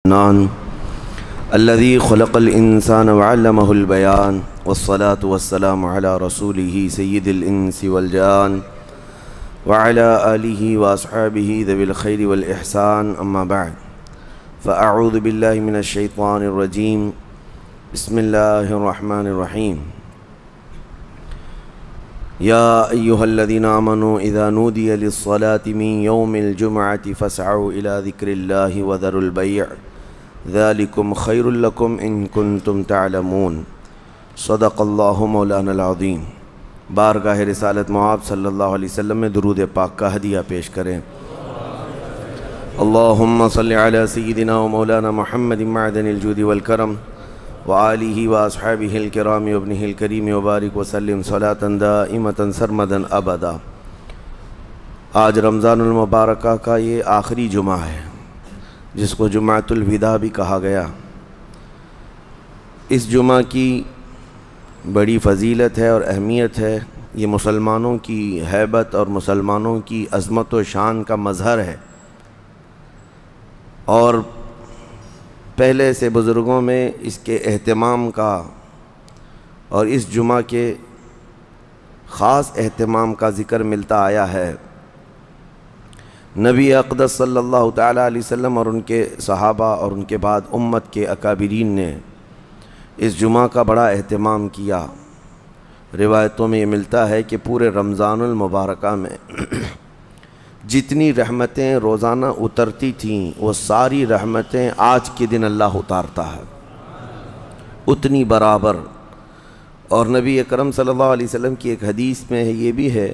نان الذي خلق الإنسان وعلمه البيان والصلاة والسلام على رسوله سيد الإنس والجان وعلى آله وأصحابه ذوي الخير والإحسان أما بعد فأعوذ بالله من الشيطان الرجيم بسم الله الرحمن الرحيم يا أيها الذين آمنوا إذا نودي للصلاة من يوم الجمعة فاسعوا إلى ذكر الله وذروا البيع ذلكم خير لكم إن كنتم تعلمون صدق الله مولانا العظيم۔ بارگاہ رسالت معاب صلی اللہ علیہ وسلم میں درود پاک کا ہدیہ پیش کریں۔ اللہم صلی علی سیدنا و مولانا محمد معدن الجود والکرم وآلہ واصحابہ الکرام وابنہ الکریم وبارک وسلم صلاة دائمة سرمدا ابدا۔ آج رمضان المبارکہ کا یہ آخری جمعہ ہے جس کو جمعۃ الوداع بھی کہا گیا۔ اس جمعہ کی بڑی فضیلت ہے اور اہمیت ہے۔ یہ مسلمانوں کی ہیبت اور مسلمانوں کی عظمت و شان کا مظہر ہے، اور پہلے سے بزرگوں میں اس کے اہتمام کا اور اس جمعہ کے خاص اہتمام کا ذکر ملتا آیا ہے۔ نبی اقدس صلی اللہ تعالیٰ علیہ وسلم اور ان کے صحابہ اور ان کے بعد امت کے اکابرین نے اس جمعہ کا بڑا اہتمام کیا۔ روایتوں میں یہ ملتا ہے کہ پورے رمضان المبارکہ میں جتنی رحمتیں روزانہ اترتی تھیں وہ ساری رحمتیں آج کے دن اللہ اتارتا ہے، اتنی برابر۔ اور نبی اکرم صلی اللہ علیہ وسلم کی ایک حدیث میں یہ بھی ہے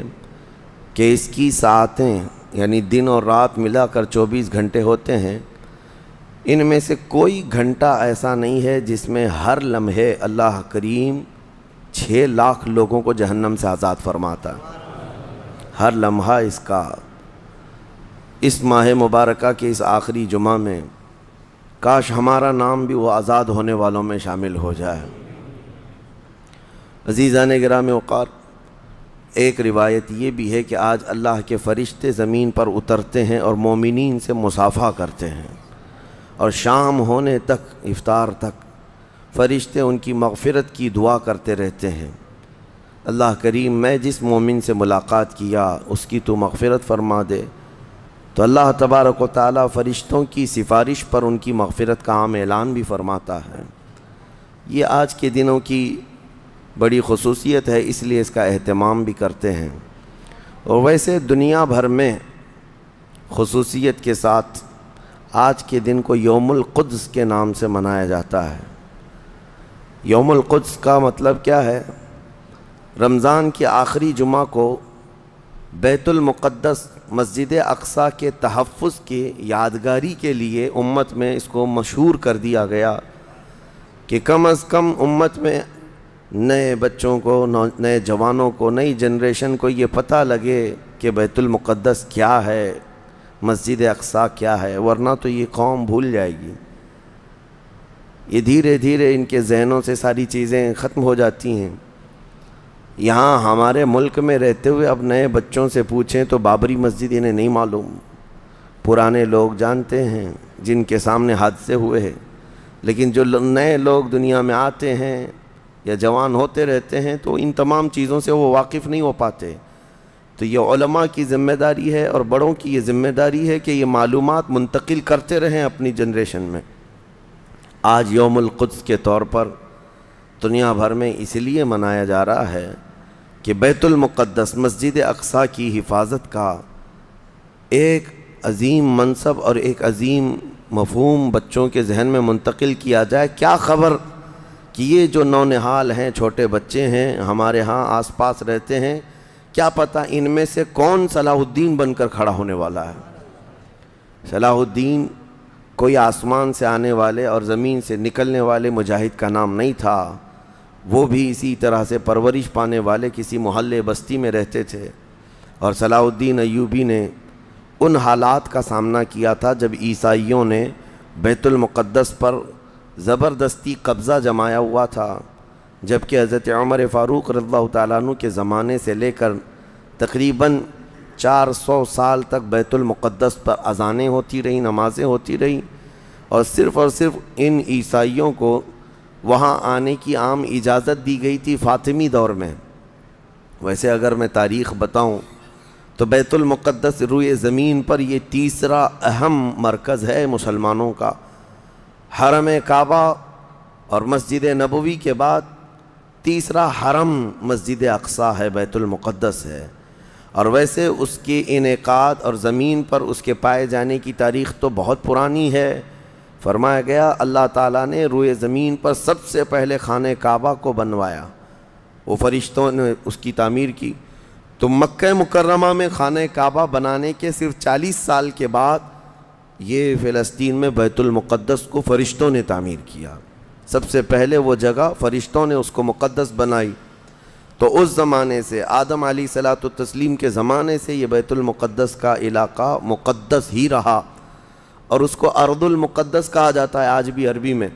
کہ اس کی ساعتیں یعنی دن اور رات ملا کر 24 گھنٹے ہوتے ہیں، ان میں سے کوئی گھنٹہ ایسا نہیں ہے جس میں ہر لمحے اللہ کریم 6 لاکھ لوگوں کو جہنم سے آزاد فرماتا ہے۔ ہر لمحہ اس کا اس ماہ مبارکہ کے اس آخری جمعہ میں کاش ہمارا نام بھی وہ آزاد ہونے والوں میں شامل ہو جائے۔ عزیزان گرامی وقار، ایک روایت یہ بھی ہے کہ آج اللہ کے فرشتے زمین پر اترتے ہیں اور مومنین سے مصافحہ کرتے ہیں، اور شام ہونے تک افطار تک فرشتے ان کی مغفرت کی دعا کرتے رہتے ہیں۔ اللہ کریم میں جس مومن سے ملاقات کیا اس کی تو مغفرت فرما دے، تو اللہ تبارک و تعالیٰ فرشتوں کی سفارش پر ان کی مغفرت کا عام اعلان بھی فرماتا ہے۔ یہ آج کے دنوں کی بڑی خصوصیت ہے، اس لیے اس کا اہتمام بھی کرتے ہیں۔ اور ویسے دنیا بھر میں خصوصیت کے ساتھ آج کے دن کو یوم القدس کے نام سے منایا جاتا ہے۔ یوم القدس کا مطلب کیا ہے؟ رمضان کے آخری جمعہ کو بیت المقدس مسجد اقصیٰ کے تحفظ کی یادگاری کے لیے امت میں اس کو مشہور کر دیا گیا کہ کم از کم امت میں نئے بچوں کو، نئے جوانوں کو، نئی جنریشن کو یہ پتہ لگے کہ بیت المقدس کیا ہے، مسجد اقصیٰ کیا ہے، ورنہ تو یہ قوم بھول جائے گی۔ یہ دھیرے دھیرے ان کے ذہنوں سے ساری چیزیں ختم ہو جاتی ہیں۔ یہاں ہمارے ملک میں رہتے ہوئے اب نئے بچوں سے پوچھیں تو بابری مسجد انہیں نہیں معلوم۔ پرانے لوگ جانتے ہیں جن کے سامنے حادثے ہوئے ہیں، لیکن جو نئے لوگ دنیا میں آتے ہیں یا جوان ہوتے رہتے ہیں تو ان تمام چیزوں سے وہ واقف نہیں ہو پاتے۔ تو یہ علماء کی ذمہ داری ہے اور بڑوں کی یہ ذمہ داری ہے کہ یہ معلومات منتقل کرتے رہیں اپنی جنریشن میں۔ آج یوم القدس کے طور پر دنیا بھر میں اس لیے منایا جا رہا ہے کہ بیت المقدس مسجد اقصیٰ کی حفاظت کا ایک عظیم منصب اور ایک عظیم مفہوم بچوں کے ذہن میں منتقل کیا جائے۔ کیا خبر کہ یہ جو نونہال ہیں، چھوٹے بچے ہیں، ہمارے ہاں آس پاس رہتے ہیں، کیا پتہ ان میں سے کون صلاح الدین بن کر کھڑا ہونے والا ہے۔ صلاح الدین کوئی آسمان سے آنے والے اور زمین سے نکلنے والے مجاہد کا نام نہیں تھا، وہ بھی اسی طرح سے پرورش پانے والے کسی محلے بستی میں رہتے تھے، اور صلاح الدین ایوبی نے ان حالات کا سامنا کیا تھا جب عیسائیوں نے بیت المقدس پر زبردستی قبضہ جمایا ہوا تھا، جبکہ حضرت عمر فاروق رضی اللہ تعالیٰ عنہ کے زمانے سے لے کر تقریباً 400 سال تک بیت المقدس پر اذانیں ہوتی رہیں، نمازیں ہوتی رہیں، اور صرف ان عیسائیوں کو وہاں آنے کی عام اجازت دی گئی تھی فاطمی دور میں۔ ویسے اگر میں تاریخ بتاؤں تو بیت المقدس روئے زمین پر یہ تیسرا اہم مرکز ہے مسلمانوں کا۔ حرم کعبہ اور مسجد نبوی کے بعد تیسرا حرم مسجد اقصیٰ ہے، بیت المقدس ہے۔ اور ویسے اس کے انعقاد اور زمین پر اس کے پائے جانے کی تاریخ تو بہت پرانی ہے۔ فرمایا گیا اللہ تعالیٰ نے روئے زمین پر سب سے پہلے خانہ کعبہ کو بنوایا، وہ فرشتوں نے اس کی تعمیر کی۔ تو مکہ مکرمہ میں خانہ کعبہ بنانے کے صرف 40 سال کے بعد یہ فلسطین میں بیت المقدس کو فرشتوں نے تعمیر کیا۔ سب سے پہلے وہ جگہ فرشتوں نے اس کو مقدس بنائی۔ تو اس زمانے سے آدم علیہ الصلوۃ والتسلیم کے زمانے سے یہ بیت المقدس کا علاقہ مقدس ہی رہا، اور اس کو ارض المقدس کہا جاتا ہے آج بھی عربی میں۔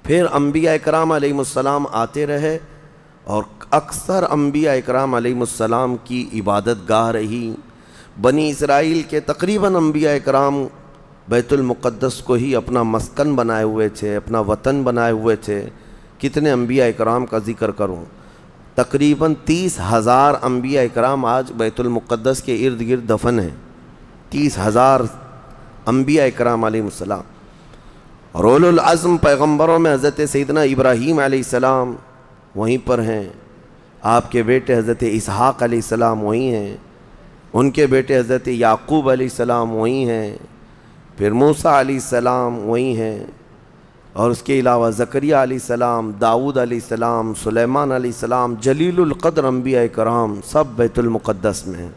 پھر انبیاء اکرام علیہ السلام آتے رہے، اور اکثر انبیاء اکرام علیہ السلام کی عبادت گاہ رہی۔ بنی اسرائیل کے تقریباً انبیاء اکرام بیت المقدس کو ہی اپنا مسکن بنائے ہوئے تھے، اپنا وطن بنائے ہوئے تھے۔ کتنے انبیاء اکرام کا ذکر کروں، تقریباً 30,000 انبیاء اکرام آج بیت المقدس کے ارد گرد دفن ہیں۔ 30,000 انبیاء اکرام علیہ السلام۔ اور اولو العزم پیغمبروں میں حضرت سیدنا ابراہیم علیہ السلام وہیں پر ہیں، آپ کے بیٹے حضرت اسحاق علیہ السلام وہیں ہیں، ان کے بیٹے حضرت یعقوب علیہ السلام وہیں ہیں، پھر موسیٰ علیہ السلام وہیں ہیں، اور اس کے علاوہ زکریہ علیہ السلام، داؤد علیہ السلام، سلیمان علیہ السلام، جلیل القدر انبیاء کرام سب بیت المقدس میں ہیں۔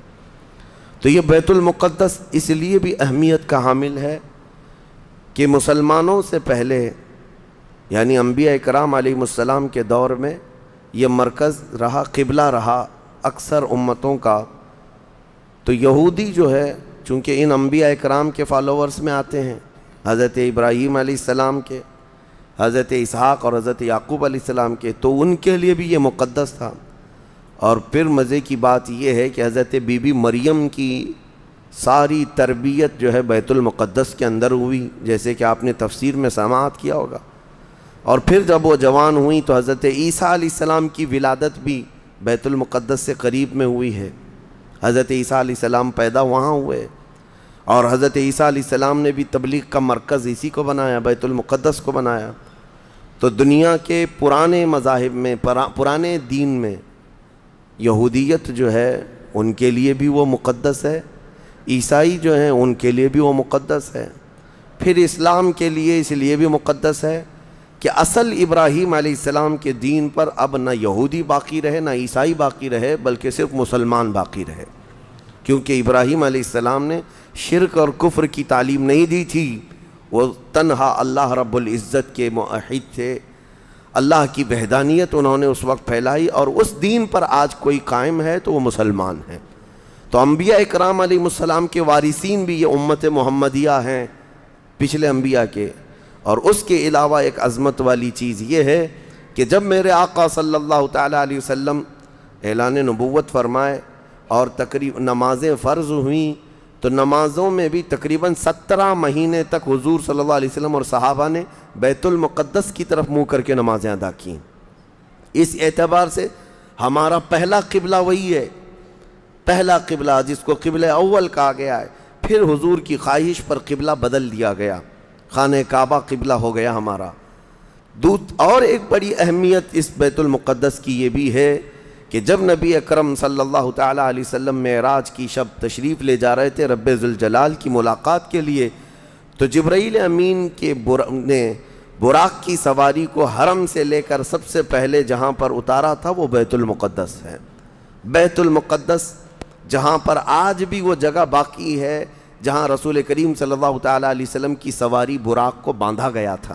تو یہ بیت المقدس اس لیے بھی اہمیت کا حامل ہے کہ مسلمانوں سے پہلے یعنی انبیاء کرام علیہ السلام کے دور میں یہ مرکز رہا، قبلہ رہا اکثر امتوں کا۔ تو یہودی جو ہے چونکہ ان انبیاء کرام کے فالوورز میں آتے ہیں، حضرت ابراہیم علیہ السلام کے، حضرت اسحاق اور حضرت یعقوب علیہ السلام کے، تو ان کے لیے بھی یہ مقدس تھا۔ اور پھر مزے کی بات یہ ہے کہ حضرت بی بی مریم کی ساری تربیت جو ہے بیت المقدس کے اندر ہوئی، جیسے کہ آپ نے تفسیر میں سماعت کیا ہوگا۔ اور پھر جب وہ جوان ہوئیں تو حضرت عیسیٰ علیہ السلام کی ولادت بھی بیت المقدس سے قریب میں ہوئی ہے۔ حضرت عیسیٰ علیہ السلام پیدا وہاں ہوئے، اور حضرت عیسیٰ علیہ السلام نے بھی تبلیغ کا مرکز اسی کو بنایا، بیت المقدس کو بنایا۔ تو دنیا کے پرانے مذاہب میں، پرانے دین میں یہودیت جو ہے ان کے لیے بھی وہ مقدس ہے، عیسائی جو ہیں ان کے لیے بھی وہ مقدس ہے۔ پھر اسلام کے لیے اس لیے بھی مقدس ہے کہ اصل ابراہیم علیہ السلام کے دین پر اب نہ یہودی باقی رہے نہ عیسائی باقی رہے، بلکہ صرف مسلمان باقی رہے، کیونکہ ابراہیم علیہ السلام نے شرک اور کفر کی تعلیم نہیں دی تھی، وہ تنہا اللہ رب العزت کے موحد تھے۔ اللہ کی وحدانیت انہوں نے اس وقت پھیلائی، اور اس دین پر آج کوئی قائم ہے تو وہ مسلمان ہیں۔ تو انبیاء اکرام علیہ السلام کے وارثین بھی یہ امت محمدیہ ہیں پچھلے انبیاء کے۔ اور اس کے علاوہ ایک عظمت والی چیز یہ ہے کہ جب میرے آقا صلی اللہ تعالیٰ علیہ وسلم اعلان نبوت فرمائے اور تقریباً نمازیں فرض ہوئیں، تو نمازوں میں بھی تقریباً 17 مہینے تک حضور صلی اللہ علیہ وسلم اور صحابہ نے بیت المقدس کی طرف منہ کر کے نمازیں ادا کیں۔ اس اعتبار سے ہمارا پہلا قبلہ وہی ہے، پہلا قبلہ جس کو قبلہ اول کہا گیا ہے۔ پھر حضور کی خواہش پر قبلہ بدل دیا گیا، خانہ کعبہ قبلہ ہو گیا ہمارا۔ اور ایک بڑی اہمیت اس بیت المقدس کی یہ بھی ہے کہ جب نبی اکرم صلی اللہ تعالیٰ علیہ وسلم معراج کی شب تشریف لے جا رہے تھے رب ذوالجلال کی ملاقات کے لیے، تو جبرائیل امین کے نے براق کی سواری کو حرم سے لے کر سب سے پہلے جہاں پر اتارا تھا وہ بیت المقدس ہے۔ بیت المقدس جہاں پر آج بھی وہ جگہ باقی ہے جہاں رسول کریم صلی اللہ تعالیٰ علیہ وسلم کی سواری براق کو باندھا گیا تھا،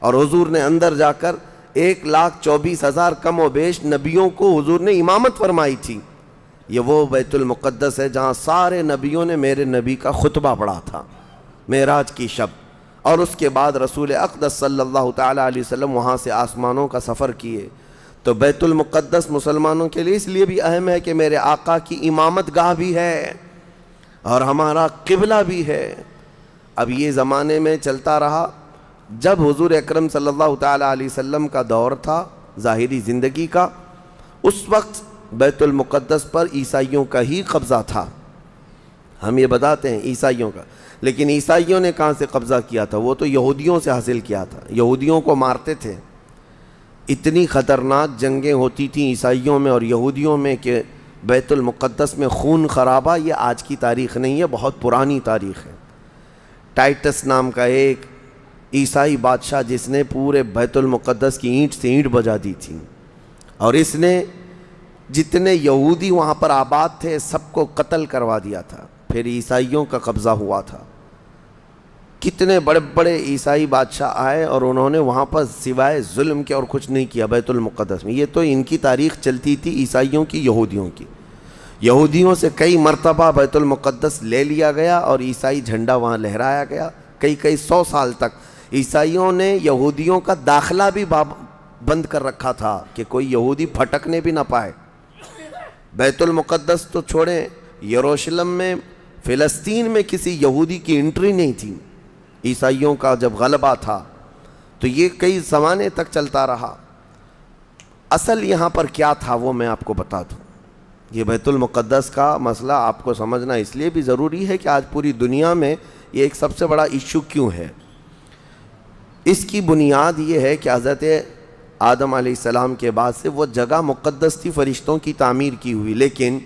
اور حضور نے اندر جا کر 1,24,000 کم و بیش نبیوں کو حضور نے امامت فرمائی تھی۔ یہ وہ بیت المقدس ہے جہاں سارے نبیوں نے میرے نبی کا خطبہ پڑھا تھا معراج کی شب، اور اس کے بعد رسول اقدس صلی اللہ تعالیٰ علیہ وسلم وہاں سے آسمانوں کا سفر کیے۔ تو بیت المقدس مسلمانوں کے لیے اس لیے بھی اہم ہے کہ میرے آقا کی امامت گاہ بھی ہے اور ہمارا قبلہ بھی ہے۔ اب یہ زمانے میں چلتا رہا، جب حضور اکرم صلی اللہ تعالیٰ علیہ وسلم کا دور تھا ظاہری زندگی کا، اس وقت بیت المقدس پر عیسائیوں کا ہی قبضہ تھا. ہم یہ بتاتے ہیں عیسائیوں کا، لیکن عیسائیوں نے کہاں سے قبضہ کیا تھا؟ وہ تو یہودیوں سے حاصل کیا تھا. یہودیوں کو مارتے تھے. اتنی خطرناک جنگیں ہوتی تھیں عیسائیوں میں اور یہودیوں میں کہ بیت المقدس میں خون خرابہ یہ آج کی تاریخ نہیں ہے، بہت پرانی تاریخ ہے. ٹائٹس نام کا ایک عیسائی بادشاہ جس نے پورے بیت المقدس کی اینٹ سے اینٹ بجا دی تھی، اور اس نے جتنے یہودی وہاں پر آباد تھے سب کو قتل کروا دیا تھا. پھر عیسائیوں کا قبضہ ہوا تھا. کتنے بڑے بڑے عیسائی بادشاہ آئے اور انہوں نے وہاں پر سوائے ظلم کے اور کچھ نہیں کیا بیت المقدس میں. یہ تو ان کی تاریخ چلتی تھی عیسائیوں کی، یہودیوں کی. یہودیوں سے کئی مرتبہ بیت المقدس لے لیا گیا اور عیسائی جھنڈا وہاں لہرایا گیا. کئی 100 سال تک عیسائیوں نے یہودیوں کا داخلہ بھی بند کر رکھا تھا کہ کوئی یہودی پھٹکنے بھی نہ پائے. بیت المقدس تو چھوڑیں، یروشلم میں، فلسطین میں کسی یہودی کی انٹری نہیں تھی. عیسائیوں کا جب غلبہ تھا تو یہ کئی زمانے تک چلتا رہا. اصل یہاں پر کیا تھا وہ میں آپ کو بتا دوں. یہ بیت المقدس کا مسئلہ آپ کو سمجھنا اس لیے بھی ضروری ہے کہ آج پوری دنیا میں یہ ایک سب سے بڑا ایشو کیوں ہے. اس کی بنیاد یہ ہے کہ حضرت آدم علیہ السلام کے بعد سے وہ جگہ مقدس تھی، فرشتوں کی تعمیر کی ہوئی. لیکن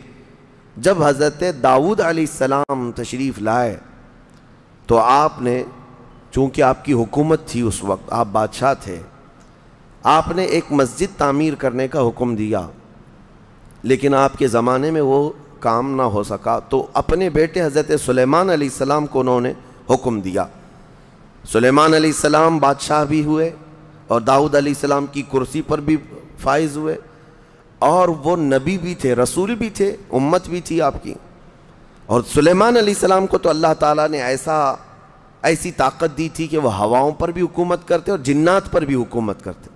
جب حضرت داؤد علیہ السلام تشریف لائے تو آپ نے، چونکہ آپ کی حکومت تھی اس وقت، آپ بادشاہ تھے، آپ نے ایک مسجد تعمیر کرنے کا حکم دیا. لیکن آپ کے زمانے میں وہ کام نہ ہو سکا تو اپنے بیٹے حضرت سلیمان علیہ السلام کو انہوں نے حکم دیا. سلیمان علیہ السلام بادشاہ بھی ہوئے اور داؤد علیہ السلام کی کرسی پر بھی فائز ہوئے، اور وہ نبی بھی تھے، رسول بھی تھے، امت بھی تھی آپ کی. اور سلیمان علیہ السلام کو تو اللہ تعالیٰ نے ایسی طاقت دی تھی کہ وہ ہواؤں پر بھی حکومت کرتے اور جنات پر بھی حکومت کرتے.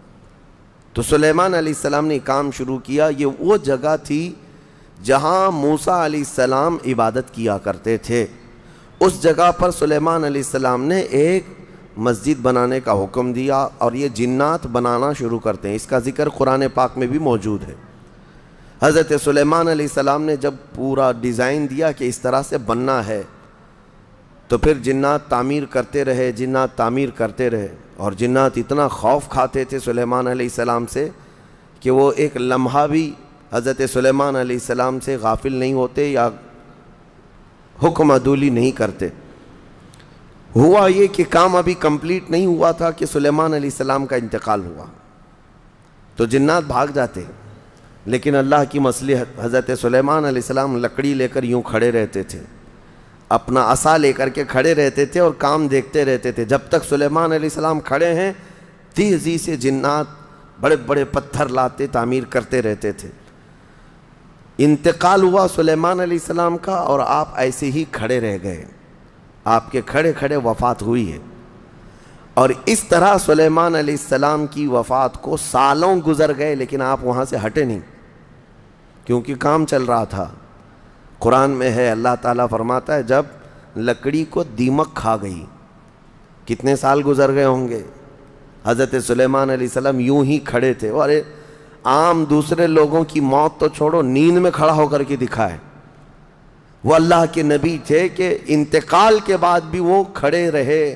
تو سلیمان علیہ السلام نے کام شروع کیا. یہ وہ جگہ تھی جہاں موسیٰ علیہ السلام عبادت کیا کرتے تھے. اس جگہ پر سلیمان علیہ السلام نے ایک مسجد بنانے کا حکم دیا اور یہ جنات بنانا شروع کرتے ہیں. اس کا ذکر قرآن پاک میں بھی موجود ہے. حضرت سلیمان علیہ السلام نے جب پورا ڈیزائن دیا کہ اس طرح سے بننا ہے تو پھر جنات تعمیر کرتے رہے، جنات تعمیر کرتے رہے. اور جنات اتنا خوف کھاتے تھے سلیمان علیہ السلام سے کہ وہ ایک لمحہ بھی حضرت سلیمان علیہ السلام سے غافل نہیں ہوتے یا حکم عدولی نہیں کرتے. ہوا یہ کہ کام ابھی کمپلیٹ نہیں ہوا تھا کہ سلیمان علیہ السلام کا انتقال ہوا تو جنات بھاگ جاتے. لیکن اللہ کی مصلحت، حضرت سلیمان علیہ السلام لکڑی لے کر یوں کھڑے رہتے تھے، اپنا عصا لے کر کے کھڑے رہتے تھے اور کام دیکھتے رہتے تھے. جب تک سلیمان علیہ السلام کھڑے ہیں تیزی سے جنات بڑے بڑے پتھر لاتے تعمیر کرتے رہتے تھے. انتقال ہوا سلیمان علیہ السلام کا اور آپ ایسے ہی کھڑے رہ گئے. آپ کے کھڑے کھڑے وفات ہوئی ہے. اور اس طرح سلیمان علیہ السلام کی وفات کو سالوں گزر گئے لیکن آپ وہاں سے ہٹے نہیں کیونکہ کام چل رہا تھا. قرآن میں ہے، اللہ تعالیٰ فرماتا ہے جب لکڑی کو دیمک کھا گئی، کتنے سال گزر گئے ہوں گے. حضرت سلیمان علیہ السلام یوں ہی کھڑے تھے. اور عام دوسرے لوگوں کی موت تو چھوڑو، نیند میں کھڑا ہو کر کے دکھائے. وہ اللہ کے نبی تھے کہ انتقال کے بعد بھی وہ کھڑے رہے.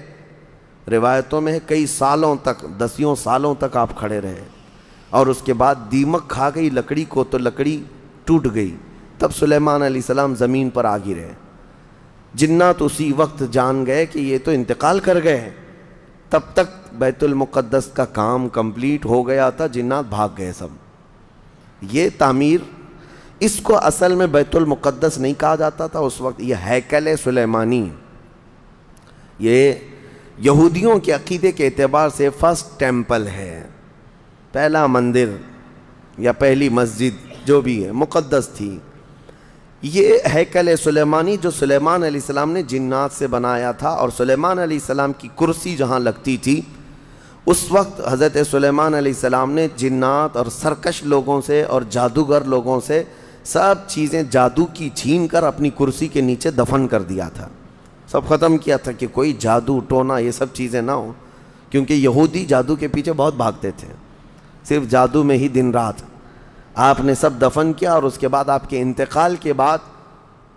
روایتوں میں کئی سالوں تک، 10 سالوں تک آپ کھڑے رہے. اور اس کے بعد دیمک کھا گئی لکڑی کو تو لکڑی ٹوٹ گئی. تب سلیمان علیہ السلام زمین پر آ گرے. جنات اسی وقت جان گئے کہ یہ تو انتقال کر گئے. تب تک بیت المقدس کا کام کمپلیٹ ہو گیا تھا، جنات بھاگ گئے سب. یہ تعمیر، اس کو اصل میں بیت المقدس نہیں کہا جاتا تھا اس وقت، یہ ہیکل سلیمانی. یہ یہودیوں کے عقیدے کے اعتبار سے فرسٹ ٹیمپل ہے، پہلا مندر یا پہلی مسجد جو بھی ہے مقدس تھی. یہ ہیکل سلیمانی جو سلیمان علیہ السلام نے جنات سے بنایا تھا، اور سلیمان علیہ السلام کی کرسی جہاں لگتی تھی اس وقت حضرت سلیمان علیہ السلام نے جنات اور سرکش لوگوں سے اور جادوگر لوگوں سے سب چیزیں جادو کی چھین کر اپنی کرسی کے نیچے دفن کر دیا تھا. سب ختم کیا تھا کہ کوئی جادو ٹونا یہ سب چیزیں نہ ہوں، کیونکہ یہودی جادو کے پیچھے بہت بھاگتے تھے، صرف جادو میں ہی دن رات۔ آپ نے سب دفن کیا اور اس کے بعد آپ کے انتقال کے بعد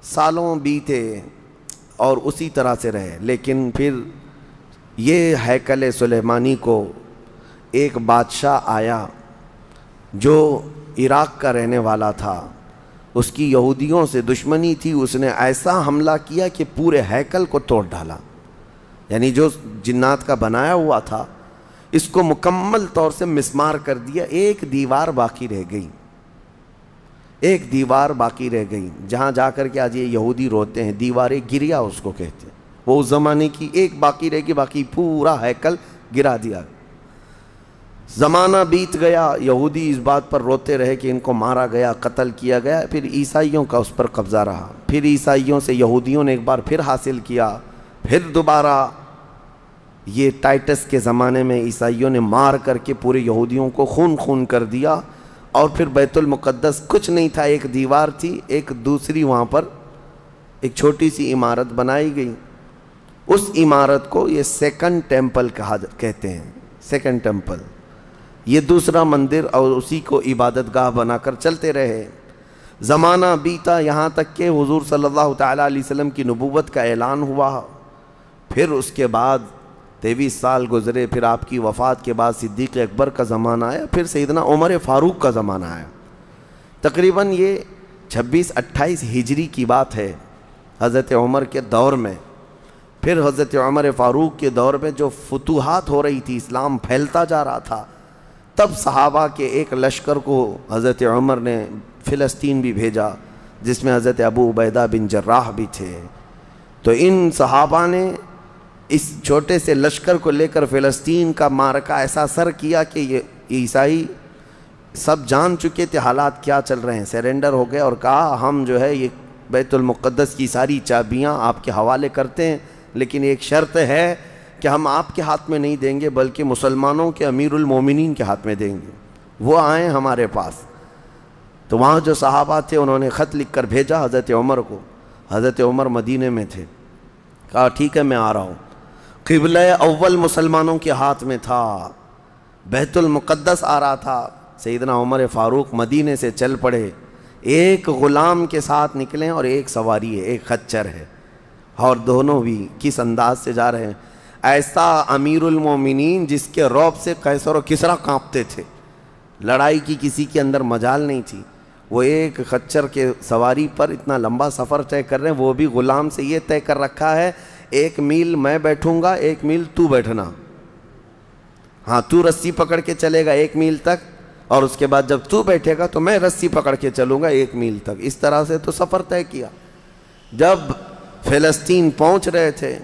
سالوں بیتے اور اسی طرح سے رہے، لیکن پھر یہ ہیکل سلیمانی کو ایک بادشاہ آیا جو عراق کا رہنے والا تھا، اس کی یہودیوں سے دشمنی تھی، اس نے ایسا حملہ کیا کہ پورے ہیکل کو توڑ ڈالا، یعنی جو جنات کا بنایا ہوا تھا اس کو مکمل طور سے مسمار کر دیا، ایک دیوار باقی رہ گئی، ایک دیوار باقی رہ گئی، جہاں جا کر کے آج یہ یہودی روتے ہیں، دیوار گریا اس کو کہتے ہیں، وہ اس زمانے کی ایک باقی رہ گئی، باقی پورا ہیکل گرا دیا۔ زمانہ بیت گیا، یہودی اس بات پر روتے رہے کہ ان کو مارا گیا، قتل کیا گیا، پھر عیسائیوں کا اس پر قبضہ رہا، پھر عیسائیوں سے یہودیوں نے ایک بار پھر حاصل کیا، پھر دوبارہ یہ ٹائٹس کے زمانے میں عیسائیوں نے مار کر کے پورے یہودیوں کو خون خون کر دیا، اور پھر بیت المقدس کچھ نہیں تھا، ایک دیوار تھی، ایک دوسری وہاں پر ایک چھوٹی سی عمارت بنائی گئی، اس عمارت کو یہ سیکنڈ ٹیمپل کہتے ہیں، سیکنڈ ٹیمپل، یہ دوسرا مندر، اور اسی کو عبادت گاہ بنا کر چلتے رہے۔ زمانہ بیتا یہاں تک کہ حضور صلی اللہ تعالیٰ علیہ وسلم کی نبوت کا اعلان ہوا، پھر اس کے بعد 23 سال گزرے، پھر آپ کی وفات کے بعد صدیق اکبر کا زمانہ آیا، پھر سیدنا عمر فاروق کا زمانہ آیا۔ تقریباً یہ 26-28 ہجری کی بات ہے، حضرت عمر کے دور میں۔ پھر حضرت عمر فاروق کے دور میں جو فتوحات ہو رہی تھی، اسلام پھیلتا جا رہا تھا، تب صحابہ کے ایک لشکر کو حضرت عمر نے فلسطین بھی بھیجا، جس میں حضرت ابو عبیدہ بن جراح بھی تھے۔ تو ان صحابہ نے اس چھوٹے سے لشکر کو لے کر فلسطین کا معرکہ ایسا سر کیا کہ یہ عیسائی سب جان چکے تھے حالات کیا چل رہے ہیں، سیرنڈر ہو گئے اور کہا ہم جو ہے یہ بیت المقدس کی ساری چابیاں آپ کے حوالے کرتے ہیں، لیکن ایک شرط ہے کہ ہم آپ کے ہاتھ میں نہیں دیں گے بلکہ مسلمانوں کے امیر المومنین کے ہاتھ میں دیں گے، وہ آئیں ہمارے پاس۔ تو وہاں جو صحابہ تھے انہوں نے خط لکھ کر بھیجا حضرت عمر کو، حضرت عمر مدینے میں تھے، کہا ٹھیک ہے میں آ رہا ہوں۔ قبلہ اول مسلمانوں کے ہاتھ میں تھا، بیت المقدس آ رہا تھا، سیدنا عمر فاروق مدینے سے چل پڑے، ایک غلام کے ساتھ نکلے اور ایک سواری ہے، ایک خچر ہے، اور دونوں بھی کس انداز سے جا رہے ہیں، ایسا امیر المومنین جس کے رعب سے قیصر و کسریٰ کانپتے تھے، لڑائی کی کسی کے اندر مجال نہیں تھی، وہ ایک خچر کے سواری پر اتنا لمبا سفر طے کر رہے ہیں، وہ بھی غلام سے یہ طے کر رکھا ہے 1 میل میں بیٹھوں گا، 1 میل تو بیٹھنا، ہاں تو رسی پکڑ کے چلے گا 1 میل تک، اور اس کے بعد جب تو بیٹھے گا تو میں رسی پکڑ کے چلوں گا 1 میل تک، اس طرح سے تو سفر طے کیا۔ جب فلسطین پہنچ رہے تھے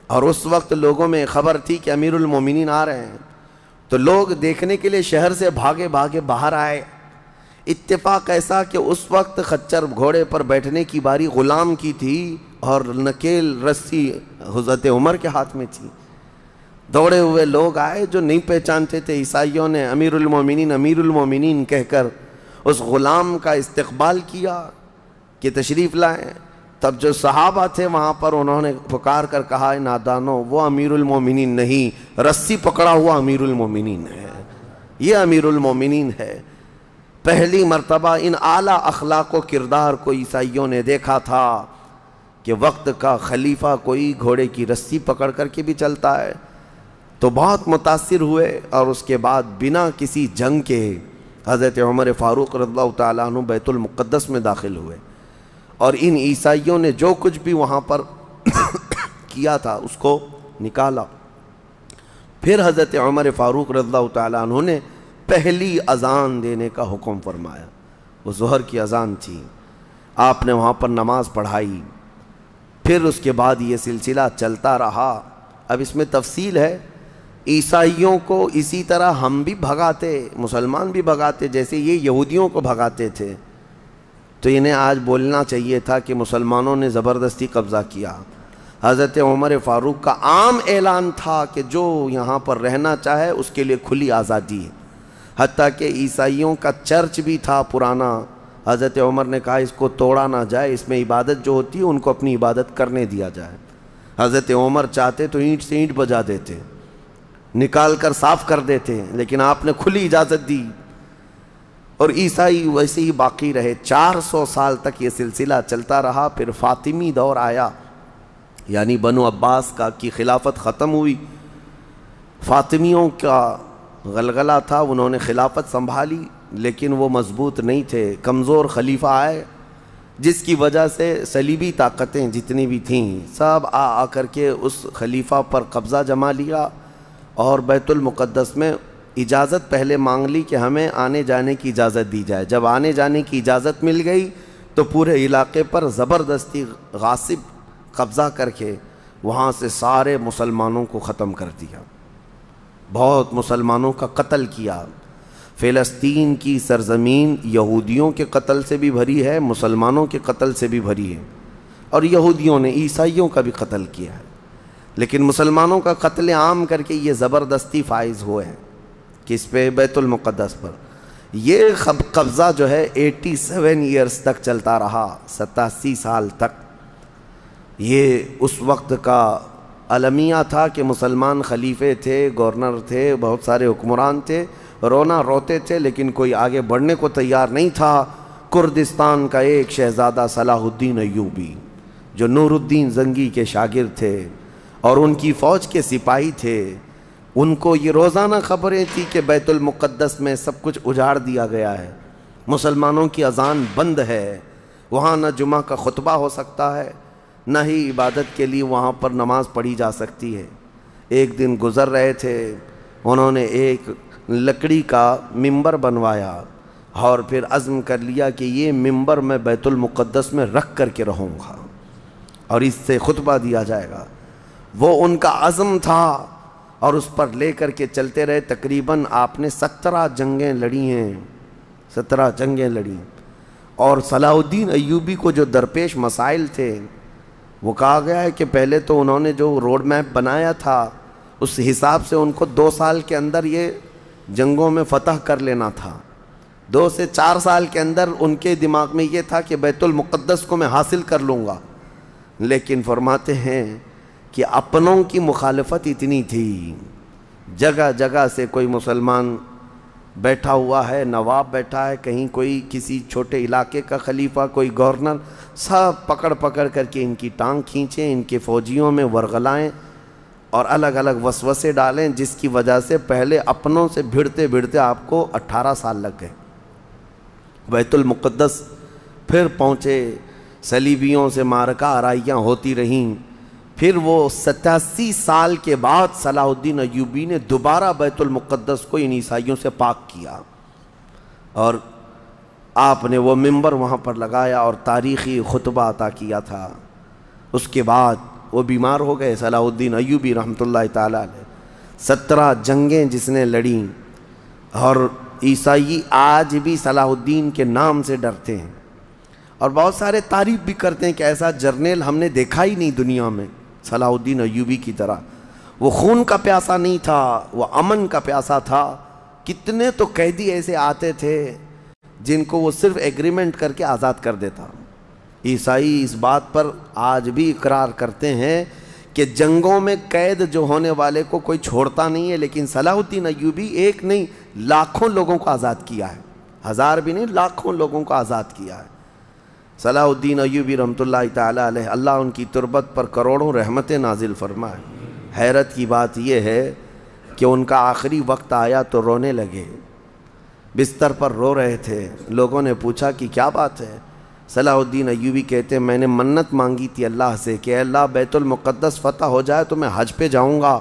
اور اس وقت لوگوں میں خبر تھی کہ امیر المومنین آ رہے ہیں، تو لوگ دیکھنے کے لیے شہر سے بھاگے بھاگے باہر آئے۔ اتفاق ایسا کہ اس وقت خچر گھوڑے پر بیٹھنے کی باری غلام کی تھی اور نکیل رسی حضرت عمر کے ہاتھ میں تھی۔ دوڑے ہوئے لوگ آئے جو نہیں پہچانتے تھے، عیسائیوں نے امیر المومنین کہہ کر اس غلام کا استقبال کیا کہ تشریف لائیں۔ تب جو صحابہ تھے وہاں پر انہوں نے پکار کر کہا نادانو، وہ امیر المومنین نہیں، رسی پکڑا ہوا امیر المومنین ہے، یہ امیر المومنین ہے۔ پہلی مرتبہ ان اعلیٰ اخلاق و کردار کو عیسائیوں نے دیکھا تھا کہ وقت کا خلیفہ کوئی گھوڑے کی رسی پکڑ کر کے بھی چلتا ہے، تو بہت متاثر ہوئے، اور اس کے بعد بنا کسی جنگ کے حضرت عمر فاروق رضی اللہ تعالیٰ عنہ بیت المقدس میں داخل ہوئے، اور ان عیسائیوں نے جو کچھ بھی وہاں پر کیا تھا اس کو نکالا۔ پھر حضرت عمر فاروق رضی اللہ تعالیٰ عنہ نے پہلی اذان دینے کا حکم فرمایا، وہ ظہر کی اذان تھی، آپ نے وہاں پر نماز پڑھائی۔ پھر اس کے بعد یہ سلسلہ چلتا رہا۔ اب اس میں تفصیل ہے، عیسائیوں کو اسی طرح ہم بھی بھگاتے، مسلمان بھی بھگاتے، جیسے یہ یہودیوں کو بھگاتے تھے، تو انہیں آج بولنا چاہیے تھا کہ مسلمانوں نے زبردستی قبضہ کیا۔ حضرت عمر فاروق کا عام اعلان تھا کہ جو یہاں پر رہنا چاہے اس کے لیے کھلی آزادی ہے، حتیٰ کہ عیسائیوں کا چرچ بھی تھا پرانا، حضرت عمر نے کہا اس کو توڑا نہ جائے، اس میں عبادت جو ہوتی ہے ان کو اپنی عبادت کرنے دیا جائے۔ حضرت عمر چاہتے تو اینٹ سے اینٹ بجا دیتے، نکال کر صاف کر دیتے، لیکن آپ نے کھلی اجازت دی، اور عیسائی ویسے ہی باقی رہے۔ 400 سال تک یہ سلسلہ چلتا رہا۔ پھر فاطمی دور آیا، یعنی بنو عباس کی خلافت ختم ہوئی، فاطمیوں کا غلغلہ تھا، انہوں نے خلافت سنبھالی، لیکن وہ مضبوط نہیں تھے، کمزور خلیفہ آئے، جس کی وجہ سے صلیبی طاقتیں جتنی بھی تھیں سب آ کر کے اس خلیفہ پر قبضہ جما لیا، اور بیت المقدس میں اجازت پہلے مانگ لی کہ ہمیں آنے جانے کی اجازت دی جائے۔ جب آنے جانے کی اجازت مل گئی تو پورے علاقے پر زبردستی غاصب قبضہ کر کے وہاں سے سارے مسلمانوں کو ختم کر دیا، بہت مسلمانوں کا قتل کیا۔ فلسطین کی سرزمین یہودیوں کے قتل سے بھی بھری ہے، مسلمانوں کے قتل سے بھی بھری ہے، اور یہودیوں نے عیسائیوں کا بھی قتل کیا ہے، لیکن مسلمانوں کا قتل عام کر کے یہ زبردستی فائز ہوئے ہیں کہ اس پہ بیت المقدس پر یہ قبضہ جو ہے 87 ایئرز تک چلتا رہا، 87 سال تک۔ یہ اس وقت کا المیہ تھا کہ مسلمان خلیفے تھے، گورنر تھے، بہت سارے حکمران تھے، رونا روتے تھے، لیکن کوئی آگے بڑھنے کو تیار نہیں تھا۔ کردستان کا ایک شہزادہ صلاح الدین ایوبی جو نور الدین زنگی کے شاگرد تھے اور ان کی فوج کے سپاہی تھے، ان کو یہ روزانہ خبریں تھی کہ بیت المقدس میں سب کچھ اجاڑ دیا گیا ہے، مسلمانوں کی اذان بند ہے، وہاں نہ جمعہ کا خطبہ ہو سکتا ہے، نہ ہی عبادت کے لیے وہاں پر نماز پڑھی جا سکتی ہے۔ ایک دن گزر رہے تھے، انہوں نے ایک لکڑی کا ممبر بنوایا اور پھر عزم کر لیا کہ یہ ممبر میں بیت المقدس میں رکھ کر کے رہوں گا اور اس سے خطبہ دیا جائے گا۔ وہ ان کا عزم تھا اور اس پر لے کر کے چلتے رہے۔ تقریباً آپ نے 17 جنگیں لڑی ہیں، 17 جنگیں لڑی، اور صلاح الدین ایوبی کو جو درپیش مسائل تھے وہ کہا گیا ہے کہ پہلے تو انہوں نے جو روڈ میپ بنایا تھا اس حساب سے ان کو 2 سال کے اندر یہ جنگوں میں فتح کر لینا تھا، 2 سے 4 سال کے اندر ان کے دماغ میں یہ تھا کہ بیت المقدس کو میں حاصل کر لوں گا، لیکن فرماتے ہیں کہ اپنوں کی مخالفت اتنی تھی، جگہ جگہ سے کوئی مسلمان بیٹھا ہوا ہے، نواب بیٹھا ہے، کہیں کوئی کسی چھوٹے علاقے کا خلیفہ، کوئی گورنر، سب پکڑ پکڑ کر کے ان کی ٹانگ کھینچیں، ان کے فوجیوں میں ورغلائیں اور الگ الگ وسوسے ڈالیں، جس کی وجہ سے پہلے اپنوں سے بھڑتے بھڑتے آپ کو 18 سال لگ گئے۔ بیت المقدس پھر پہنچے، صلیبیوں سے معرکہ آرائیاں ہوتی رہیں، پھر وہ 87 سال کے بعد صلاح الدین ایوبی نے دوبارہ بیت المقدس کو ان عیسائیوں سے پاک کیا، اور آپ نے وہ ممبر وہاں پر لگایا اور تاریخی خطبہ عطا کیا تھا۔ اس کے بعد وہ بیمار ہو گئے صلاح الدین ایوبی رحمۃ اللہ تعالیٰ علیہ۔ 17 جنگیں جس نے لڑیں، اور عیسائی آج بھی صلاح الدین کے نام سے ڈرتے ہیں، اور بہت سارے تعریف بھی کرتے ہیں کہ ایسا جرنیل ہم نے دیکھا ہی نہیں دنیا میں صلاح الدین ایوبی کی طرح۔ وہ خون کا پیاسا نہیں تھا، وہ امن کا پیاسا تھا۔ کتنے تو قیدی ایسے آتے تھے جن کو وہ صرف ایگریمنٹ کر کے آزاد کر دیتا۔ عیسائی اس بات پر آج بھی اقرار کرتے ہیں کہ جنگوں میں قید جو ہونے والے کو کوئی چھوڑتا نہیں ہے، لیکن صلاح الدین ایوبی ایک نہیں لاکھوں لوگوں کو آزاد کیا ہے، 1000 بھی نہیں، لاکھوں لوگوں کو آزاد کیا ہے صلاح الدین ایوبی رحمۃ اللہ تعالیٰ علیہ۔ اللہ ان کی تربت پر کروڑوں رحمتیں نازل فرمائے۔ حیرت کی بات یہ ہے کہ ان کا آخری وقت آیا تو رونے لگے، بستر پر رو رہے تھے۔ لوگوں نے پوچھا کہ کیا بات ہے؟ صلاح الدین ایوبی کہتے ہیں میں نے منت مانگی تھی اللہ سے کہ اے اللہ بیت المقدس فتح ہو جائے تو میں حج پہ جاؤں گا۔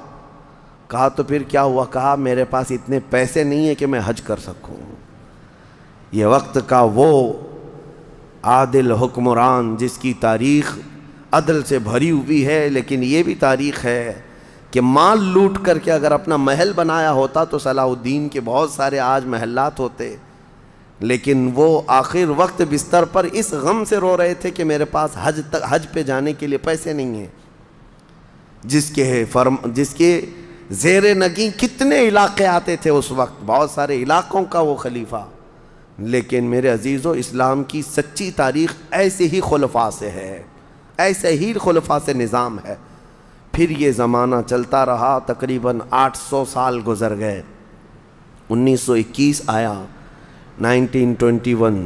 کہا تو پھر کیا ہوا؟ کہا میرے پاس اتنے پیسے نہیں ہیں کہ میں حج کر سکوں۔ یہ وقت کا وہ عادل حکمران جس کی تاریخ عدل سے بھری ہوئی ہے، لیکن یہ بھی تاریخ ہے کہ مال لوٹ کر کے اگر اپنا محل بنایا ہوتا تو صلاح الدین کے بہت سارے آج محلات ہوتے، لیکن وہ آخر وقت بستر پر اس غم سے رو رہے تھے کہ میرے پاس حج پہ جانے کے لیے پیسے نہیں ہیں، جس کے زیر نگیں کتنے علاقے آتے تھے اس وقت، بہت سارے علاقوں کا وہ خلیفہ۔ لیکن میرے عزیزو، اسلام کی سچی تاریخ ایسے ہی خلفاء سے ہے، ایسے ہی خلفاء سے نظام ہے۔ پھر یہ زمانہ چلتا رہا، تقریباً 800 سال گزر گئے، 1921 آیا، 1921،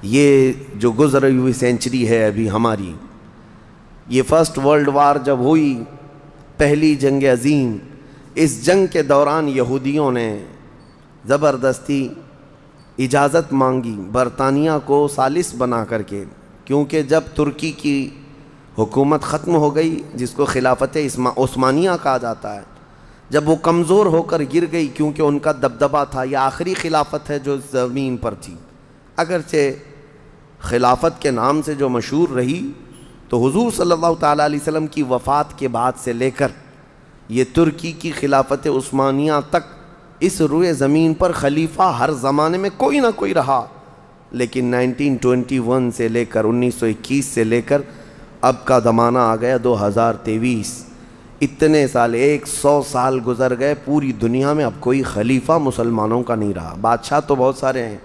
یہ جو گزری ہوئی سینچری ہے ابھی ہماری، یہ فرسٹ ورلڈ وار جب ہوئی، پہلی جنگ عظیم، اس جنگ کے دوران یہودیوں نے زبردستی اجازت مانگی برطانیہ کو ثالث بنا کر کے، کیونکہ جب ترکی کی حکومت ختم ہو گئی، جس کو خلافت عثمانیہ کہا جاتا ہے، جب وہ کمزور ہو کر گر گئی، کیونکہ ان کا دبدبہ تھا، یہ آخری خلافت ہے جو زمین پر تھی، اگرچہ خلافت کے نام سے جو مشہور رہی، تو حضور صلی اللہ تعالیٰ علیہ وسلم کی وفات کے بعد سے لے کر یہ ترکی کی خلافت عثمانیہ تک اس روئے زمین پر خلیفہ ہر زمانے میں کوئی نہ کوئی رہا، لیکن 1921 سے لے کر 1921 سے لے کر اب کا زمانہ آ گیا 2023، اتنے سال، 100 سال گزر گئے، پوری دنیا میں اب کوئی خلیفہ مسلمانوں کا نہیں رہا۔ بادشاہ تو بہت سارے ہیں،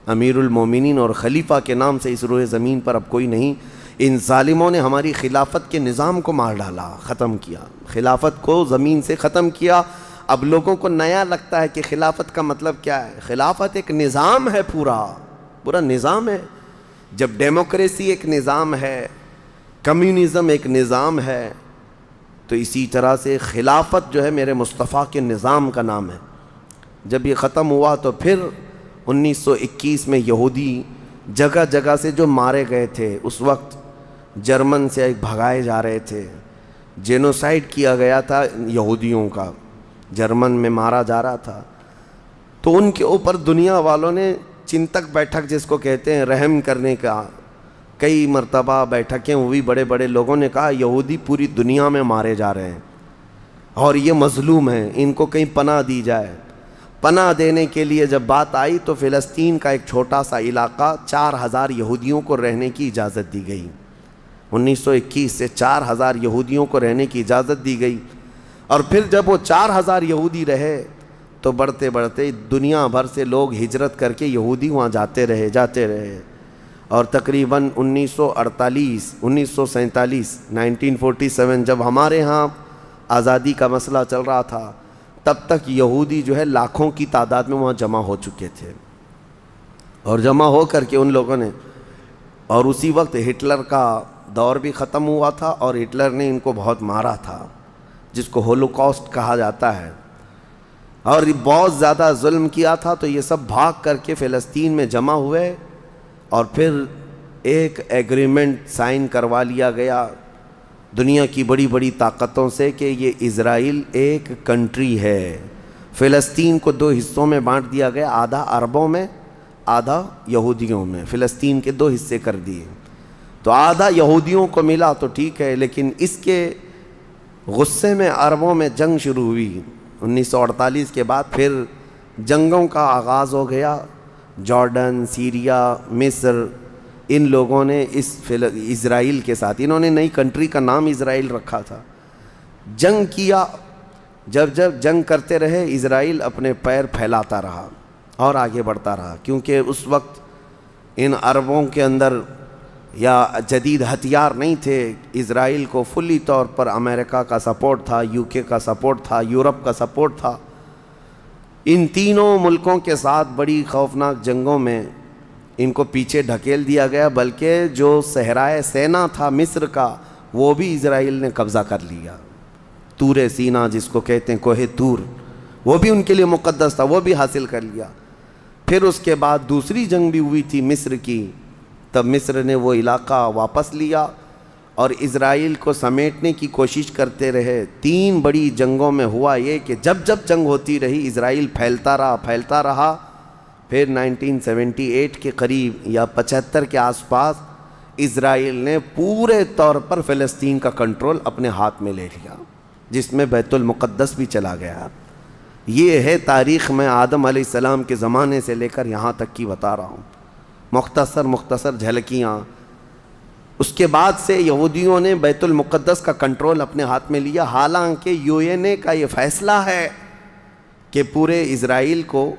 امیر المومنین اور خلیفہ کے نام سے اس روئے زمین پر اب کوئی نہیں۔ ان ظالموں نے ہماری خلافت کے نظام کو مار ڈالا، ختم کیا، خلافت کو زمین سے ختم کیا۔ اب لوگوں کو نیا لگتا ہے کہ خلافت کا مطلب کیا ہے۔ خلافت ایک نظام ہے، پورا نظام ہے۔ جب ڈیموکریسی ایک نظام ہے، کمیونزم ایک نظام ہے، تو اسی طرح سے خلافت جو ہے میرے مصطفیٰ کے نظام کا نام ہے۔ جب یہ ختم ہوا تو پھر 1921 میں یہودی جگہ جگہ سے جو مارے گئے تھے، اس وقت جرمن سے بھگائے جا رہے تھے، جینوسائیڈ کیا گیا تھا یہودیوں کا، جرمن میں مارا جا رہا تھا، تو ان کے اوپر دنیا والوں نے چنتک بیٹھک جس کو کہتے ہیں رحم کرنے کا، کئی مرتبہ بیٹھکیں ہوئی، بڑے بڑے لوگوں نے کہا یہودی پوری دنیا میں مارے جا رہے ہیں اور یہ مظلوم ہیں، ان کو کہیں پناہ دی جائے۔ پناہ دینے کے لیے جب بات آئی تو فلسطین کا ایک چھوٹا سا علاقہ 4000 یہودیوں کو رہنے کی اجازت دی گئی۔ 1921 سے 4000 یہودیوں کو رہنے کی اجازت دی گئی، اور پھر جب وہ 4000 یہودی رہے تو بڑھتے بڑھتے دنیا بھر سے لوگ ہجرت کر کے یہودی وہاں جاتے رہے، اور تقریباً 1948 1947 1947 جب ہمارے ہاں آزادی کا مسئلہ چل رہا تھا، تب تک یہودی جو ہے لاکھوں کی تعداد میں وہاں جمع ہو چکے تھے، اور جمع ہو کر کے ان لوگوں نے، اور اسی وقت ہٹلر کا دور بھی ختم ہوا تھا، اور ہٹلر نے ان کو بہت مارا تھا، جس کو ہولوکاسٹ کہا جاتا ہے، اور بہت زیادہ ظلم کیا تھا، تو یہ سب بھاگ کر کے فلسطین میں جمع ہوئے، اور پھر ایک ایگریمنٹ سائن کروا لیا گیا دنیا کی بڑی بڑی طاقتوں سے کہ یہ اسرائیل ایک کنٹری ہے۔ فلسطین کو 2 حصوں میں بانٹ دیا گیا، آدھا عربوں میں، آدھا یہودیوں میں، فلسطین کے 2 حصے کر دیے، تو آدھا یہودیوں کو ملا تو ٹھیک ہے، لیکن اس کے غصے میں عربوں میں جنگ شروع ہوئی۔ 1948 کے بعد پھر جنگوں کا آغاز ہو گیا، جارڈن، سیریا، مصر، ان لوگوں نے اسرائیل کے ساتھ، انہوں نے نئی کنٹری کا نام اسرائیل رکھا تھا، جنگ کیا۔ جب جنگ کرتے رہے، اسرائیل اپنے پیر پھیلاتا رہا اور آگے بڑھتا رہا، کیونکہ اس وقت ان عربوں کے اندر یا جدید ہتھیار نہیں تھے۔ اسرائیل کو فلی طور پر امریکہ کا سپورٹ تھا، UK کا سپورٹ تھا، یورپ کا سپورٹ تھا۔ ان تینوں ملکوں کے ساتھ بڑی خوفناک جنگوں میں ان کو پیچھے ڈھکیل دیا گیا، بلکہ جو صحرائے سینا تھا مصر کا، وہ بھی اسرائیل نے قبضہ کر لیا۔ طور سینا جس کو کہتے ہیں، کوہ طور، وہ بھی ان کے لیے مقدس تھا، وہ بھی حاصل کر لیا۔ پھر اس کے بعد دوسری جنگ بھی ہوئی تھی مصر کی، تب مصر نے وہ علاقہ واپس لیا اور اسرائیل کو سمیٹنے کی کوشش کرتے رہے۔ 3 بڑی جنگوں میں ہوا یہ کہ جب جنگ ہوتی رہی، اسرائیل پھیلتا رہا۔ پھر 1978 کے قریب یا 75 کے آس پاس اسرائیل نے پورے طور پر فلسطین کا کنٹرول اپنے ہاتھ میں لے لیا، جس میں بیت المقدس بھی چلا گیا۔ یہ ہے تاریخ میں آدم علیہ السلام کے زمانے سے لے کر یہاں تک کی بتا رہا ہوں، مختصر جھلکیاں۔ اس کے بعد سے یہودیوں نے بیت المقدس کا کنٹرول اپنے ہاتھ میں لیا، حالانکہ UN کا یہ فیصلہ ہے کہ پورے اسرائیل کو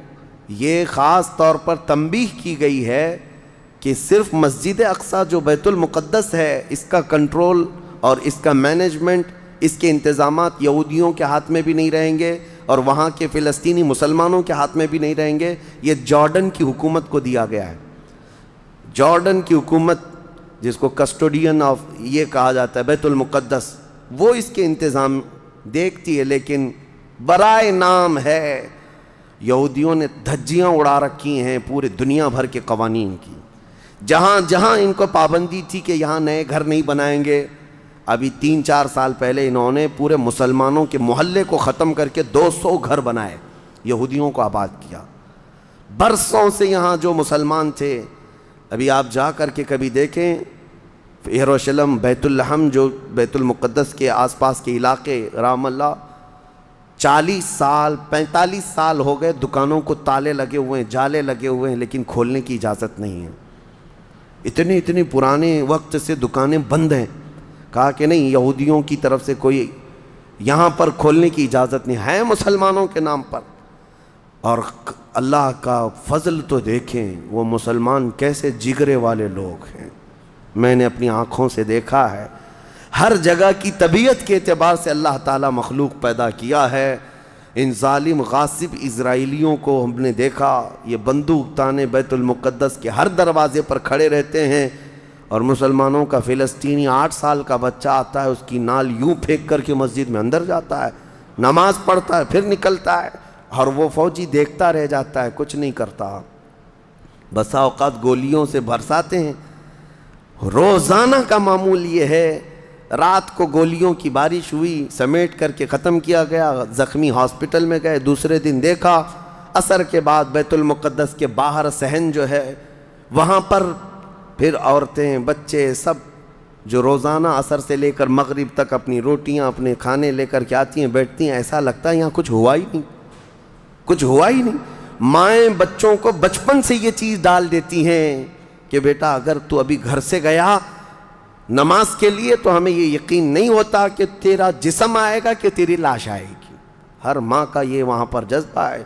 یہ خاص طور پر تنبیہ کی گئی ہے کہ صرف مسجد اقصیٰ جو بیت المقدس ہے، اس کا کنٹرول اور اس کا مینجمنٹ اس کے انتظامات یہودیوں کے ہاتھ میں بھی نہیں رہیں گے اور وہاں کے فلسطینی مسلمانوں کے ہاتھ میں بھی نہیں رہیں گے، یہ جارڈن کی حکومت کو دیا گیا ہے۔ جارڈن کی حکومت، جس کو کسٹوڈین آف یہ کہا جاتا ہے بیت المقدس، وہ اس کے انتظام دیکھتی ہے، لیکن برائے نام ہے یہودیوں نے دھجیاں اڑا رکھی ہیں پورے دنیا بھر کے قوانین کی۔ جہاں جہاں ان کو پابندی تھی کہ یہاں نئے گھر نہیں بنائیں گے، ابھی 3-4 سال پہلے انہوں نے پورے مسلمانوں کے محلے کو ختم کر کے 200 گھر بنائے، یہودیوں کو آباد کیا۔ برسوں سے یہاں جو مسلمان تھے، ابھی آپ جا کر کے کبھی دیکھیں یروشلم، بیت الحم، جو بیت المقدس کے آس پاس کے علاقے، رام اللہ، 40 سال 45 سال ہو گئے دکانوں کو تالے لگے ہوئے ہیں، جالے لگے ہوئے ہیں، لیکن کھولنے کی اجازت نہیں ہے۔ اتنے پرانے وقت سے دکانیں بند ہیں۔ کہا کہ نہیں، یہودیوں کی طرف سے کوئی یہاں پر کھولنے کی اجازت نہیں ہے، مسلمانوں کے نام پر۔ اور اللہ کا فضل تو دیکھیں، وہ مسلمان کیسے جگرے والے لوگ ہیں، میں نے اپنی آنکھوں سے دیکھا ہے۔ ہر جگہ کی طبیعت کے اعتبار سے اللہ تعالیٰ مخلوق پیدا کیا ہے۔ ان ظالم غاصب اسرائیلیوں کو ہم نے دیکھا، یہ بندوق تانے بیت المقدس کے ہر دروازے پر کھڑے رہتے ہیں، اور مسلمانوں کا فلسطینی 8 سال کا بچہ آتا ہے، اس کی نال یوں پھینک کر کے مسجد میں اندر جاتا ہے، نماز پڑھتا ہے، پھر نکلتا ہے، اور وہ فوجی دیکھتا رہ جاتا ہے، کچھ نہیں کرتا۔ بسا اوقات گولیوں سے برساتے ہیں۔ روزانہ کا معمول یہ ہے، رات کو گولیوں کی بارش ہوئی، سمیٹ کر کے ختم کیا گیا، زخمی ہاسپٹل میں گئے، دوسرے دن دیکھا عصر کے بعد بیت المقدس کے باہر صحن جو ہے وہاں پر پھر عورتیں، بچے، سب جو روزانہ عصر سے لے کر مغرب تک اپنی روٹیاں، اپنے کھانے لے کر کے آتی ہیں، بیٹھتی ہیں، ایسا لگتا ہے یہاں کچھ ہوا ہی نہیں، کچھ ہوا ہی نہیں۔ مائیں بچوں کو بچپن سے یہ چیز ڈال دیتی ہیں کہ بیٹا اگر تو ابھی گھر سے گیا نماز کے لیے تو ہمیں یہ یقین نہیں ہوتا کہ تیرا جسم آئے گا کہ تیری لاش آئے گی۔ ہر ماں کا یہ وہاں پر جذبہ ہے،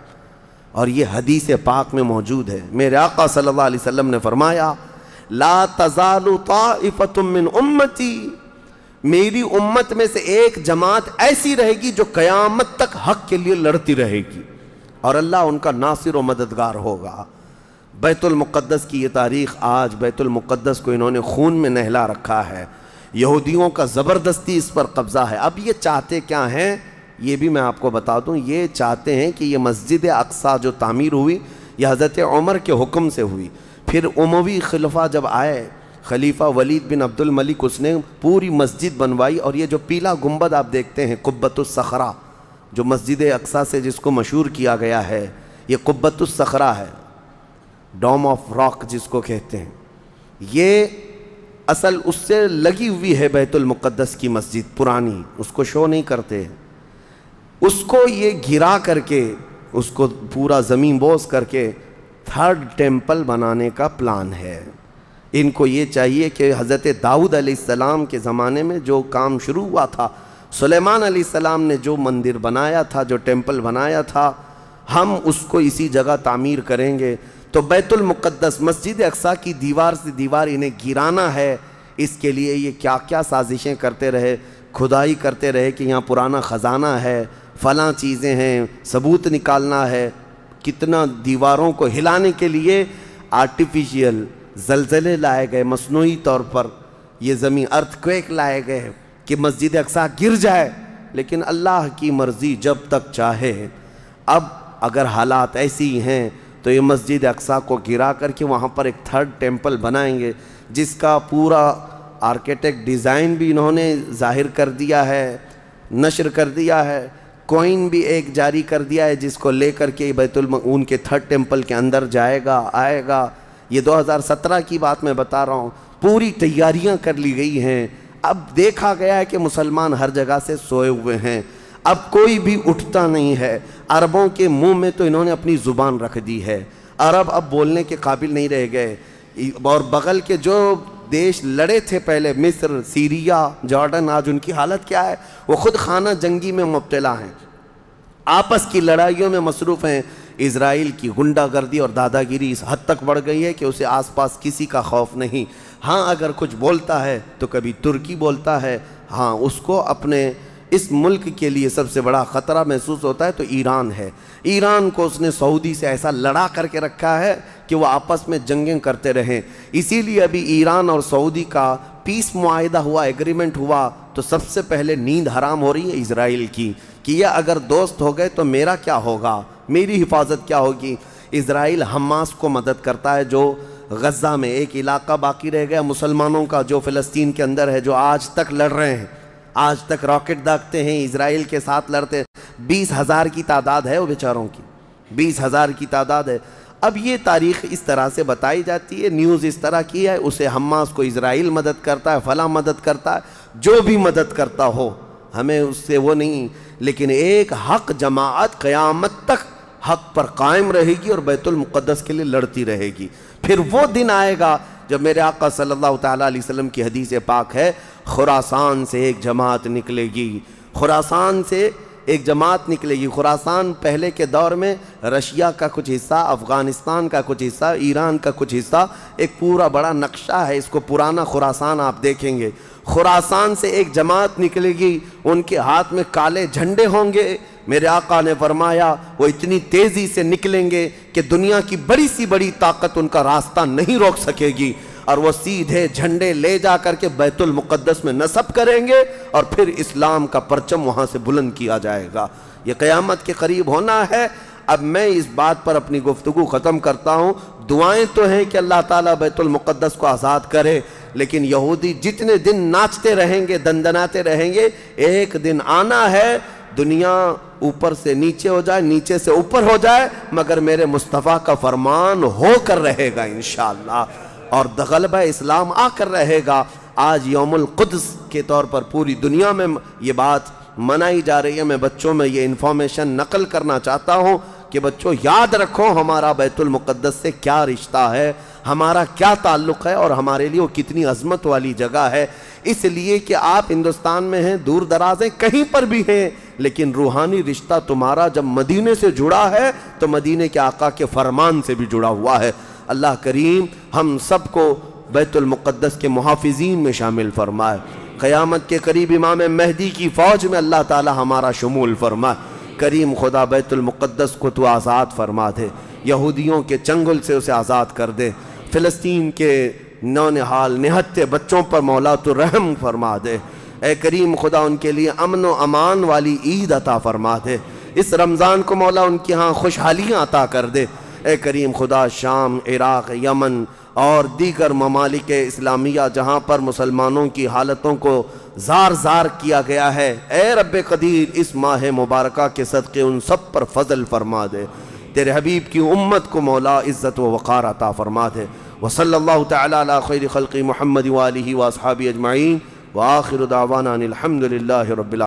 اور یہ حدیث پاک میں موجود ہے۔ میرے آقا صلی اللہ علیہ وسلم نے فرمایا، لا تزال طائفۃ من امتی، میری امت میں سے ایک جماعت ایسی رہے گی جو قیامت تک حق کے لیے لڑتی رہے گی، اور اللہ ان کا ناصر و مددگار ہوگا۔ بیت المقدس کی یہ تاریخ آج، بیت المقدس کو انہوں نے خون میں نہلا رکھا ہے، یہودیوں کا زبردستی اس پر قبضہ ہے۔ اب یہ چاہتے کیا ہیں، یہ بھی میں آپ کو بتا دوں، یہ چاہتے ہیں کہ یہ مسجد اقصیٰ جو تعمیر ہوئی، یہ حضرت عمر کے حکم سے ہوئی، پھر اموی خلفاء جب آئے، خلیفہ ولید بن عبد الملک، اس نے پوری مسجد بنوائی، اور یہ جو پیلا گنبد آپ دیکھتے ہیں، قبۃ الصخرہ، جو مسجد اقصیٰ سے جس کو مشہور کیا گیا ہے، یہ قبۃ الصخرہ ہے، ڈوم آف راک جس کو کہتے ہیں، یہ اصل اس سے لگی ہوئی ہے بیت المقدس کی مسجد پرانی، اس کو شو نہیں کرتے، اس کو یہ گرا کر کے، اس کو پورا زمین بوس کر کے 3rd ٹیمپل بنانے کا پلان ہے۔ ان کو یہ چاہیے کہ حضرت داؤد علیہ السلام کے زمانے میں جو کام شروع ہوا تھا، سلیمان علیہ السلام نے جو مندر بنایا تھا، جو ٹیمپل بنایا تھا، ہم اس کو اسی جگہ تعمیر کریں گے۔ تو بیت المقدس، مسجد اقصیٰ کی دیوار سے دیوار انہیں گرانا ہے، اس کے لیے یہ کیا کیا سازشیں کرتے رہے، کھدائی کرتے رہے کہ یہاں پرانا خزانہ ہے، فلاں چیزیں ہیں، ثبوت نکالنا ہے۔ کتنا دیواروں کو ہلانے کے لیے آرٹیفیشیل زلزلے لائے گئے، مصنوعی طور پر یہ زمین ارتھ کویک لائے گئے کہ مسجد اقصیٰ گر جائے، لیکن اللہ کی مرضی جب تک چاہے۔ اب اگر حالات ایسی ہیں تو یہ مسجد اقصیٰ کو گرا کر کے وہاں پر ایک 3rd ٹیمپل بنائیں گے، جس کا پورا آرکیٹیکٹ ڈیزائن بھی انہوں نے ظاہر کر دیا ہے، نشر کر دیا ہے، کوئن بھی ایک جاری کر دیا ہے، جس کو لے کر کے ان کے 3rd ٹیمپل کے اندر جائے گا، آئے گا۔ یہ 2017 کی بات میں بتا رہا ہوں، پوری تیاریاں کر لی گئی ہیں۔ اب دیکھا گیا ہے کہ مسلمان ہر جگہ سے سوئے ہوئے ہیں، اب کوئی بھی اٹھتا نہیں ہے۔ عربوں کے منہ میں تو انہوں نے اپنی زبان رکھ دی ہے، عرب اب بولنے کے قابل نہیں رہ گئے، اور بغل کے جو دیش لڑے تھے پہلے، مصر، سیریا، جارڈن، آج ان کی حالت کیا ہے؟ وہ خود خانہ جنگی میں مبتلا ہیں، آپس کی لڑائیوں میں مصروف ہیں۔ اسرائیل کی غنڈہ گردی اور دادا گیری اس حد تک بڑھ گئی ہے کہ اسے آس پاس کسی کا خوف نہیں۔ ہاں اگر کچھ بولتا ہے تو کبھی ترکی بولتا ہے، ہاں اس کو اپنے اس ملک کے لیے سب سے بڑا خطرہ محسوس ہوتا ہے تو ایران ہے۔ ایران کو اس نے سعودی سے ایسا لڑا کر کے رکھا ہے کہ وہ آپس میں جنگیں کرتے رہیں۔ اسی لیے ابھی ایران اور سعودی کا پیس معاہدہ ہوا، ایگریمنٹ ہوا، تو سب سے پہلے نیند حرام ہو رہی ہے اسرائیل کی کہ یہ اگر دوست ہو گئے تو میرا کیا ہوگا، میری حفاظت کیا ہوگی۔ اسرائیل حماس کو مدد کرتا ہے، جو غزہ میں ایک علاقہ باقی رہ گیا مسلمانوں کا جو فلسطین کے اندر ہے، جو آج تک لڑ رہے ہیں، آج تک راکٹ داغتے ہیں، اسرائیل کے ساتھ لڑتے ہیں۔ 20,000 کی تعداد ہے وہ بیچاروں کی، 20,000 کی تعداد ہے۔ اب یہ تاریخ اس طرح سے بتائی جاتی ہے، نیوز اس طرح کی ہے، اسے حماس کو اسرائیل مدد کرتا ہے، فلاں مدد کرتا ہے، جو بھی مدد کرتا ہو ہمیں اس سے وہ نہیں، لیکن ایک حق جماعت قیامت تک حق پر قائم رہے گی اور بیت المقدس کے لیے لڑتی رہے گی۔ پھر وہ دن آئے گا جب میرے آقا صلی اللہ تعالیٰ علیہ وسلم کی حدیث پاک ہے، خراسان سے ایک جماعت نکلے گی، خراسان سے ایک جماعت نکلے گی۔ خراسان پہلے کے دور میں رشیا کا کچھ حصہ، افغانستان کا کچھ حصہ، ایران کا کچھ حصہ، ایک پورا بڑا نقشہ ہے، اس کو پرانا خراسان آپ دیکھیں گے۔ خراسان سے ایک جماعت نکلے گی، ان کے ہاتھ میں کالے جھنڈے ہوں گے۔ میرے آقا نے فرمایا وہ اتنی تیزی سے نکلیں گے کہ دنیا کی بڑی سی بڑی طاقت ان کا راستہ نہیں روک سکے گی، اور وہ سیدھے جھنڈے لے جا کر کے بیت المقدس میں نصب کریں گے، اور پھر اسلام کا پرچم وہاں سے بلند کیا جائے گا۔ یہ قیامت کے قریب ہونا ہے۔ اب میں اس بات پر اپنی گفتگو ختم کرتا ہوں۔ دعائیں تو ہیں کہ اللہ تعالیٰ بیت المقدس کو آزاد کرے، لیکن یہودی جتنے دن ناچتے رہیں گے، دندناتے رہیں گے، ایک دن آنا ہے دنیا اوپر سے نیچے ہو جائے، نیچے سے اوپر ہو جائے، مگر میرے مصطفیٰ کا فرمان ہو کر رہے گا انشاءاللہ، اور غلبہ اسلام آ کر رہے گا۔ آج یوم القدس کے طور پر پوری دنیا میں یہ بات منائی جا رہی ہے۔ میں بچوں میں یہ انفارمیشن نقل کرنا چاہتا ہوں کہ بچوں یاد رکھو ہمارا بیت المقدس سے کیا رشتہ ہے، ہمارا کیا تعلق ہے، اور ہمارے لیے وہ کتنی عظمت والی جگہ ہے۔ اس لیے کہ آپ ہندوستان میں ہیں، دور دراز ہیں، کہیں پر بھی ہیں، لیکن روحانی رشتہ تمہارا جب مدینے سے جڑا ہے تو مدینے کے آقا کے فرمان سے بھی جڑا ہوا ہے۔ اللہ کریم ہم سب کو بیت المقدس کے محافظین میں شامل فرمائے۔ قیامت کے قریب امام مہدی کی فوج میں اللہ تعالی ہمارا شمول فرمائے۔ کریم خدا بیت المقدس کو تو آزاد فرما دے، یہودیوں کے چنگل سے اسے آزاد کر دے، فلسطین کے نونہال نہتے بچوں پر مولا تو رحم فرما دے۔ اے کریم خدا ان کے لیے امن و امان والی عید عطا فرما دے، اس رمضان کو مولا ان کی ہاں خوشحالیاں عطا کر دے۔ اے کریم خدا شام، عراق، یمن اور دیگر ممالک اسلامیہ جہاں پر مسلمانوں کی حالتوں کو زار زار کیا گیا ہے، اے رب قدیر اس ماہ مبارکہ کے صدقے ان سب پر فضل فرما دے۔ تیرے حبیب کی امت کو مولا عزت و وقار عطا فرما دے۔ وصلی اللہ تعالی علی خیر خلق محمد وآلہ واصحابہ اجمعین، وآخر دعوانا ان الحمد للہ رب العالمین۔